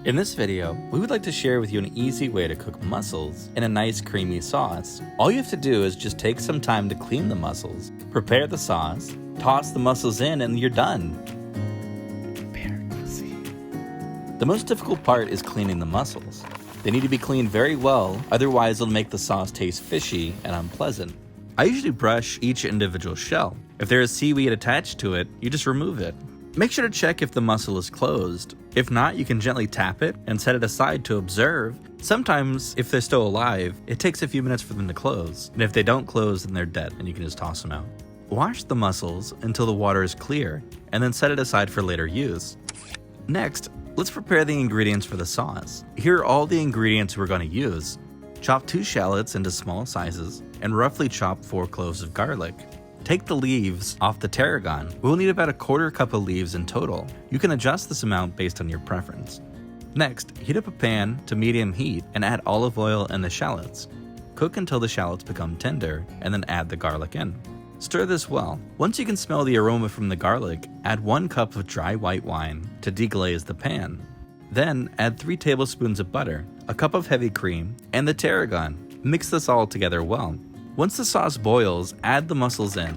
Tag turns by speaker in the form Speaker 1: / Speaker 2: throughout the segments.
Speaker 1: In this video, we would like to share with you an easy way to cook mussels in a nice creamy sauce. All you have to do is just take some time to clean the mussels, prepare the sauce, toss the mussels in, and you're done. Very easy. The most difficult part is cleaning the mussels. They need to be cleaned very well, otherwise it'll make the sauce taste fishy and unpleasant. I usually brush each individual shell. If there is seaweed attached to it, you just remove it. Make sure to check if the mussel is closed. If not, you can gently tap it and set it aside to observe. Sometimes, if they're still alive, it takes a few minutes for them to close, and if they don't close, then they're dead and you can just toss them out. Wash the mussels until the water is clear, and then set it aside for later use. Next, let's prepare the ingredients for the sauce. Here are all the ingredients we're going to use. Chop 2 shallots into small sizes, and roughly chop 4 cloves of garlic. Take the leaves off the tarragon. We'll need about 1/4 cup of leaves in total. You can adjust this amount based on your preference. Next, heat up a pan to medium heat and add olive oil and the shallots. Cook until the shallots become tender, and then add the garlic in. Stir this well. Once you can smell the aroma from the garlic, add 1 cup of dry white wine to deglaze the pan. Then add 3 tablespoons of butter, a cup of heavy cream, and the tarragon. Mix this all together well. Once the sauce boils, add the mussels in.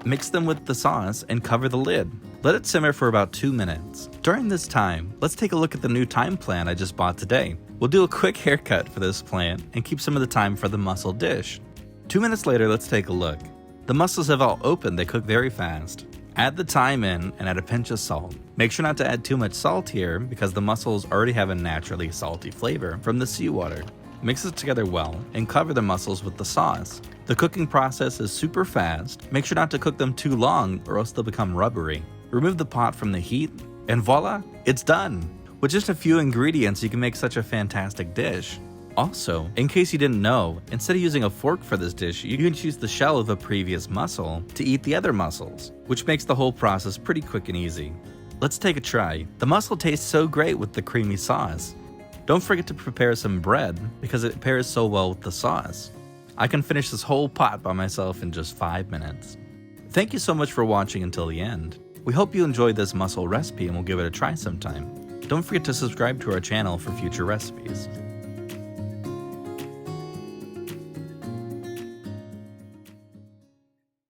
Speaker 1: Mix them with the sauce and cover the lid. Let it simmer for about 2 minutes. During this time, let's take a look at the new thyme plant I just bought today. We'll do a quick haircut for this plant and keep some of the time for the mussel dish. 2 minutes later, let's take a look. The mussels have all opened, they cook very fast. Add the thyme in and add a pinch of salt. Make sure not to add too much salt here because the mussels already have a naturally salty flavor from the seawater. Mix it together well and cover the mussels with the sauce. The cooking process is super fast. Make sure not to cook them too long or else they'll become rubbery. Remove the pot from the heat and voila, it's done! With just a few ingredients, you can make such a fantastic dish. Also, in case you didn't know, instead of using a fork for this dish, you can use the shell of a previous mussel to eat the other mussels, which makes the whole process pretty quick and easy. Let's take a try. The mussel tastes so great with the creamy sauce. Don't forget to prepare some bread because it pairs so well with the sauce. I can finish this whole pot by myself in just 5 minutes. Thank you so much for watching until the end. We hope you enjoyed this mussel recipe and we'll give it a try sometime. Don't forget to subscribe to our channel for future recipes.